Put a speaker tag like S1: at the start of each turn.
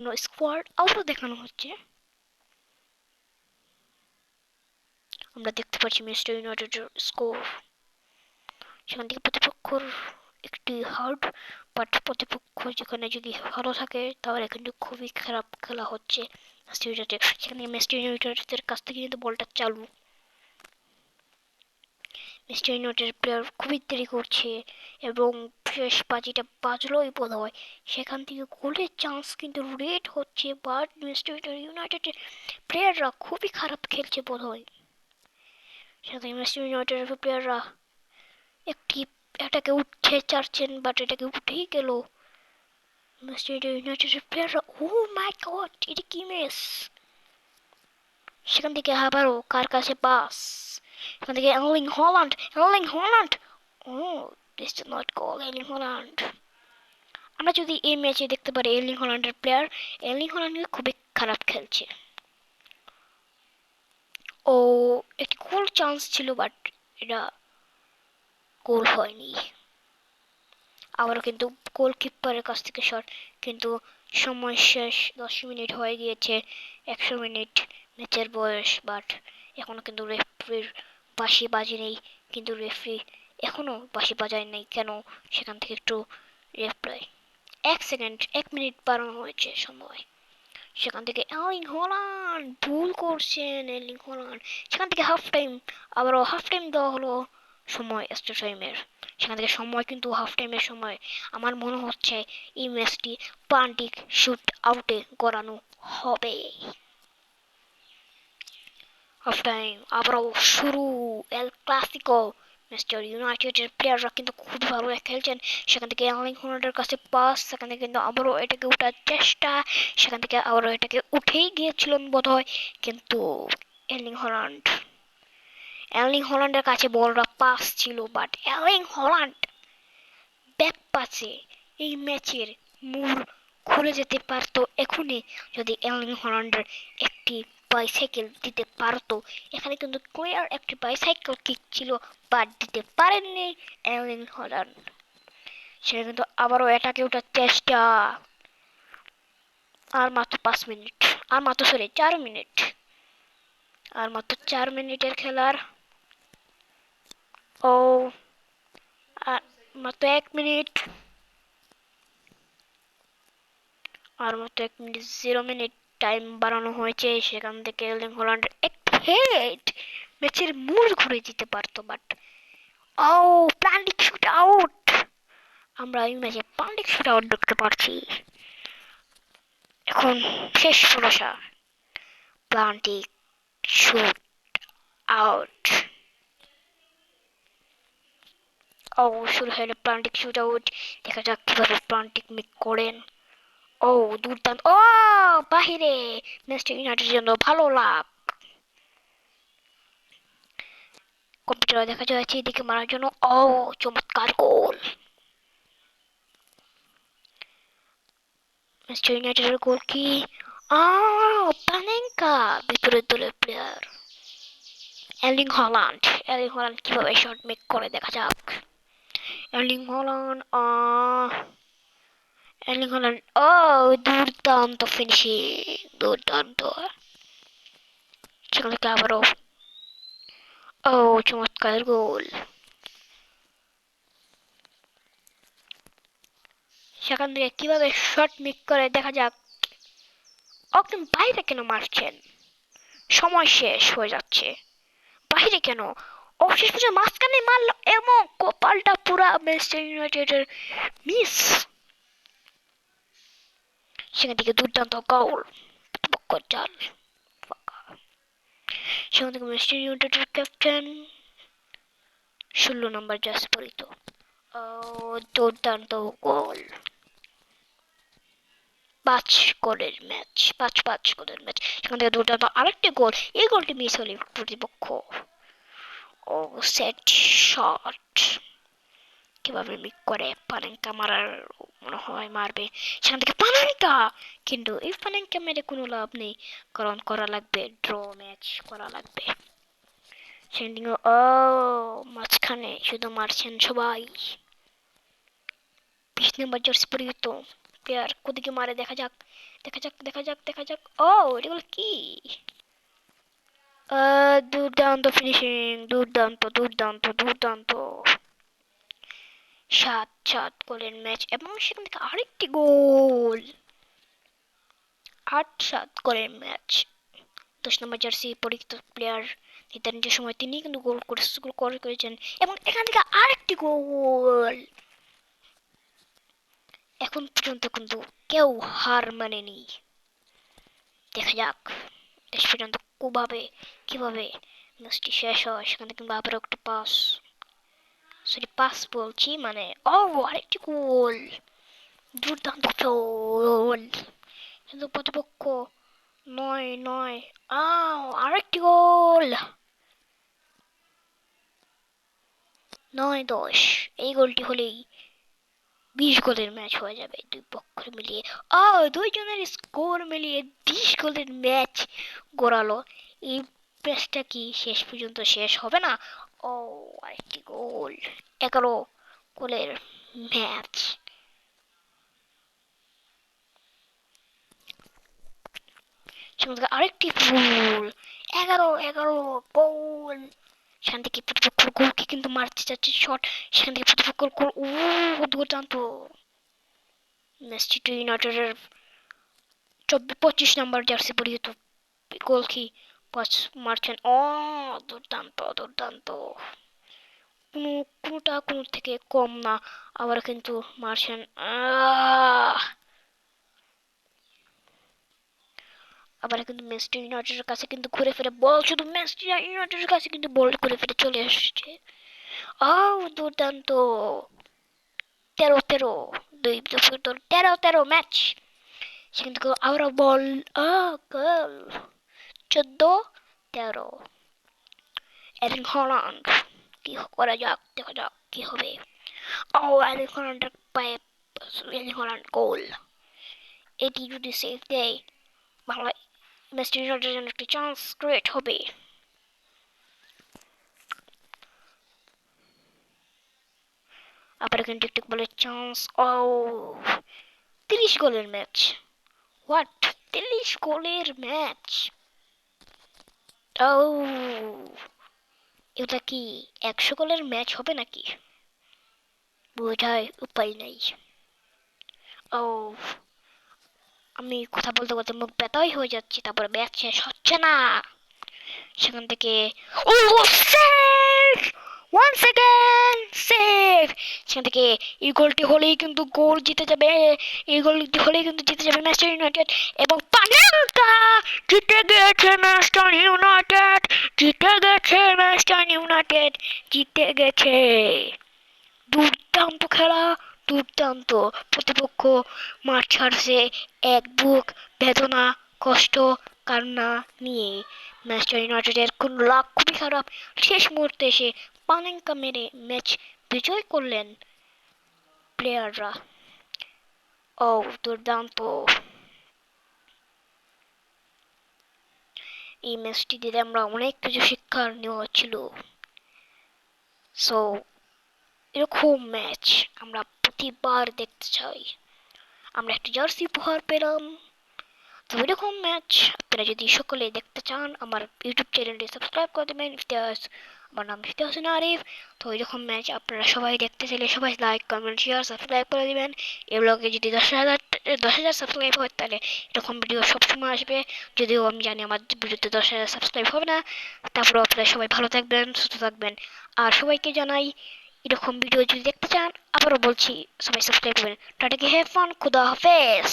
S1: Squad আউটও দেখানো হচ্ছে। আমরা দেখতে পাচ্ছি ম্যানচেস্টার ইউনাইটেডের স্কোর। সেখান থেকে প্রতিপক্ষর একটি হার্ড, বাট প্রতিপক্ষ যেখানে যদি ভালো থাকে তাহলে কিন্তু খুবই খারাপ খেলা হচ্ছে ম্যানচেস্টার ইউনাইটেড। সেখানে ম্যানচেস্টার ইউনাইটেডের কাছ থেকে কিন্তু বলটা চালু। ম্যানচেস্টার ইউনাইটেড প্লেয়ার খুবই দেরি করছে এবং শেষ বাজিটা বাজলোই বোধ হয়। সেখান থেকে গোলের চান্স কিন্তু রেড হচ্ছে, বাট ম্যানচেস্টার ইউনাইটেডের প্লেয়াররা খুবই খারাপ খেলছে বোধ হয়। সেখানে ম্যানচেস্টার ইউনাইটেডের প্লেয়াররা একটি এটাকে উঠছে চাচ্ছেন, বাট এটাকে উঠেই গেল ম্যানচেস্টার ইউনাইটেডের প্লেয়াররা। ও মাই গড, এটা কি মিস! সেখান থেকে আবারও কার কাছে পাস, এখান থেকে Erling Haaland. Oh, this is not goal Erling Haaland. আমরা যদি এই ম্যাচে দেখতে পারি এর্লিং হল্যান্ড খুবই খারাপ খেলছে। ও, একটি গোল চান্স ছিল, বাট এটা গোল হয়নি। আবারও কিন্তু গোলকিপারের কাছ থেকে শট, কিন্তু সময় শেষ, 10 মিনিট হয়ে গিয়েছে, 100 মিনিট ম্যাচের বয়স, বাট এখনো কিন্তু রেফারির বাঁশি বাজেনি। কিন্তু রেফারি এখনো বাঁশি বাজায় নাই কেন, সেখান থেকে একটু রেফারি 1 সেকেন্ড 1 মিনিট বাড়ানো হয়েছে সময়। সেখান থেকে এর্লিং হল্যান্ড ভুল করছেন, সেখান থেকে আবারও হাফ টাইম দেওয়া হলো সময়, এক্সট্রা টাইমের। সেখান থেকে সময় কিন্তু হাফ টাইমের সময় আমার মনে হচ্ছে এই ম্যাচটি প্লান্টিক শুট আউটে গড়ানো হবে। হাফ টাইম আবারও শুরু, এল ক্লাসিকো। ম্যানচেস্টার ইউনাইটেডের প্লেয়াররা কিন্তু খুব ভালো খেলছেন। সেখান থেকে এর্লিং হল্যান্ডের কাছে পাস, সেখান থেকে কিন্তু আবারও এটাকে ওঠার চেষ্টা, সেখান থেকে আবারও এটাকে উঠেই গিয়েছিলেন বোধহয়, কিন্তু এর্লিং হল্যান্ড এর্লিং হল্যান্ডের কাছে বলটা পাস ছিল, বাট এর্লিং হল্যান্ড ব্যাক পাসে এই ম্যাচের মূল খুলে যেতে পারতো এখনই, যদি এর্লিং হল্যান্ডের একটি বাইসাইকেল দিতে পারতো। এখানে কিন্তু ক্লিয়ার একটি বাইসাইকেল কিক ছিল, বাট দিতে পারেননি এর্লিং হল্যান্ড। সেটা কিন্তু আবারও এটাকে ওঠার চেষ্টা। আর মাত্র 5 মিনিট, আর মাত্র 4 মিনিট, আর মাত্র 4 মিনিটের খেলার। ও, আর মাত্র 1 মিনিট, আর মাত্র 1 মিনিট, 0 মিনিট টাইম বাড়ানো হয়েছে। সেখান থেকে এর্লিং হল্যান্ড একটি হেড ম্যাচের মূল ঘুরে দিতে পারতো, বাট ও, প্লান্টিক শুট আউট। আমরা এই ম্যাচে প্লান্টিক শুট আউট দেখতে পাচ্ছি। এখন শেষ ভরসা, প্লান্টিক শুট আউট। ও, শুরু হলো প্লান্টিক শুট আউট। দেখা যাক কিভাবে প্লান্টিক মেক করেন। ও, দুর্দান্ত! ও, বাহিরে! ম্যাচটা ইউনাইটেডের জন্য ভালো লাভ। কম্পিউটারে দেখা যাচ্ছে এদিকে মারার জন্য। ও, চমৎকার গোল! ম্যাচটা ইউনাইটেডের গোল কি? পানেঙ্কা বিপরীত দলের প্লেয়ার। এর্লিং হল্যান্ড কিভাবে শট মেক করে দেখা যাক। এর্লিং হল্যান্ড এর্লিং হল্যান্ড ও, দুর্দান্ত ফিনিশিং, দুর্দান্ত। সেখান থেকে আবারও ও, চমৎকার গোল। সেখান থেকে কিভাবে শট মেক করে দেখা যাক। আপনি বাইরে কেন মারছেন? সময় শেষ হয়ে যাচ্ছে, বাইরে কেন? অবশেষ পর্যন্ত মাঝখানে মারলো এবং কপালটা পুরা ম্যানচেস্টার ইউনাইটেডের মিস। সেখান থেকে দুর্দান্ত গোল, জাল ফাঁকা। সেখান থেকে ম্যানচেস্টার ইউনাইটেডের ক্যাপ্টেন 16 নম্বর জার্সি পরিত। ও, দুর্দান্ত গোল। 5 গোলের ম্যাচ। সেখান থেকে দুর্দান্ত আরেকটি গোল। এই গোলটি মিস হলে প্রতিপক্ষ ও, সেট শট কিভাবে মিক করে পানেঙ্কা মারার, মনে হয় মারবে। সেখান থেকে পানেঙ্কা, কিন্তু এই পানেঙ্কা মেরে কোনো লাভ নেই, কারণ করা লাগবে ড্র ম্যাচ করা লাগবে। সেখান থেকে ও, মাঝখানে শুধু মারছেন সবাই। 20 নম্বর জার্সি পরিহিত প্লেয়ার কোদিকে মারে দেখা যাক। দেখা যাক। ও, এগুলো কি? দুর্দান্ত ফিনিশিং, দুর্দান্ত। 7-7 গোলের ম্যাচ এবং সেখান থেকে আরেকটি গোল। 8-7 গোলের ম্যাচ। 10 নম্বর জার্সি পরিচিত প্লেয়ার নির্ধারিত সময় তিনি কিন্তু গোল করেছেন এবং এখান থেকে আরেকটি গোল। এখন পর্যন্ত কিন্তু কেউ হার মানেনি। দেখা যাক শেষ পর্যন্ত কিভাবে ম্যাচটি শেষ হয়। সেখান থেকে কিন্তু আবার একটা পাস বলছি, মানে আরেকটি গোল। দুর্দান্ত গোল, কিন্তু প্রতিপক্ষ 9-9। আরেকটি গোল। 9-10। এই গোলটি হলেই 20 গোলের ম্যাচ হয়ে যাবে দুই পক্ষ মিলিয়ে। দুইজনের স্কোর মিলিয়ে 20 গোলের ম্যাচ গড়ালো। এই ম্যাচটা কি শেষ পর্যন্ত শেষ হবে না? আরেকটি গোল। 11 গোলের ম্যাচ। আরেকটি গোল। 11 গোল। সেখান থেকে প্রতিপক্ষের গোলকে কিন্তু মারতে যাচ্ছে শট, সেখান থেকে প্রতিপক্ষের গোল। দুর্দান্ত। ম্যাচটি ইউনাইটেডের 25 নম্বর জার্সি পরিহিত গোলকি পাস মারছেন। দুর্দান্ত। কোনো থেকে কম না, আবার কিন্তু মারছেন। আবার কিন্তু ম্যানচেস্টার ইউনাইটেডের কাছে কিন্তু ঘুরে ফিরে বল, শুধু ম্যানচেস্টার ইউনাইটেডের কাছে কিন্তু বল ঘুরে ফিরে চলে আসছে। দুর্দান্ত। 13-13, 13 ম্যাচ। সেখান থেকে আবারও বল। গোল। 14-13। এরিং হল্যান্ড, কি করা যাক, দেখা যাক কি হবে। এরিং হল্যান্ডের পায়ে এরিং হল্যান্ড গোল। এটি যদি সেভ দেয় ভালো, ম্যাচটি ইউনাইটেডের জন্য একটি চান্স ক্রিয়েট হবে। আবার কিন্তু একটি বলের চান্স। 30 গোলের ম্যাচ। হোয়াট? 30 গোলের ম্যাচ। এটা কি 100 গোলের ম্যাচ হবে নাকি? বোঝার উপায় নাই। আমি কথা বলতে মুখ ব্যথাই হয়ে যাচ্ছে, তারপরে ম্যাচ শেষ হচ্ছে না। সেখান থেকে সেভ, ওয়ান্স এগেইন সেভ। সেখান থেকে এই গোলটি হলেই কিন্তু জিতে যাবে ম্যানচেস্টার ইউনাইটেড এবং পানেঙ্কা জিতে গেছে জিতে গেছে। দুর্দান্ত খেলা, দুর্দান্ত। প্রতিপক্ষ মাঠ ছাড়ছে এক বুক বেদনা, কষ্ট, কান্না নিয়ে। ম্যানচেস্টার ইউনাইটেডের কোন লাক খুবই খারাপ, শেষ মুহূর্তে এসে পানেঙ্কা মেরে ম্যাচ বিজয় করলেন প্লেয়াররা। দুর্দান্ত। এই ম্যাচটি দিলে আমরা অনেক কিছু শিক্ষার নেওয়া ছিল। সো এরকম ম্যাচ আমরা প্রতিবার দেখতে চাই। আমরা একটা জার্সি উপহার পেলাম। তো এরকম ম্যাচ আপনারা যদি সকলে দেখতে চান, আমার ইউটিউব চ্যানেলটি সাবস্ক্রাইব করে দেবেন। আমার নাম ইফতিহাস হোসেন আরিফ। তো এরকম ম্যাচ আপনারা সবাই দেখতে চাইলে সবাই লাইক, কমেন্ট, শেয়ার, সাবস্ক্রাইব করে দেবেন। এই ব্লগে যদি 10,000 সাবস্ক্রাইব হয় তাহলে এরকম ভিডিও সবসময় আসবে। যদিও আমি জানি আমার ভিডিওতে 10,000 সাবস্ক্রাইব হবে না, তারপরেও আপনারা সবাই ভালো থাকবেন, সুস্থ থাকবেন। আর সবাইকে জানাই এরকম ভিডিও যদি দেখতে চান, আবারও বলছি সবাই সাবস্ক্রাইব করবেন। টাটা, হ্যাভ ফান, খুদা হাফেজ।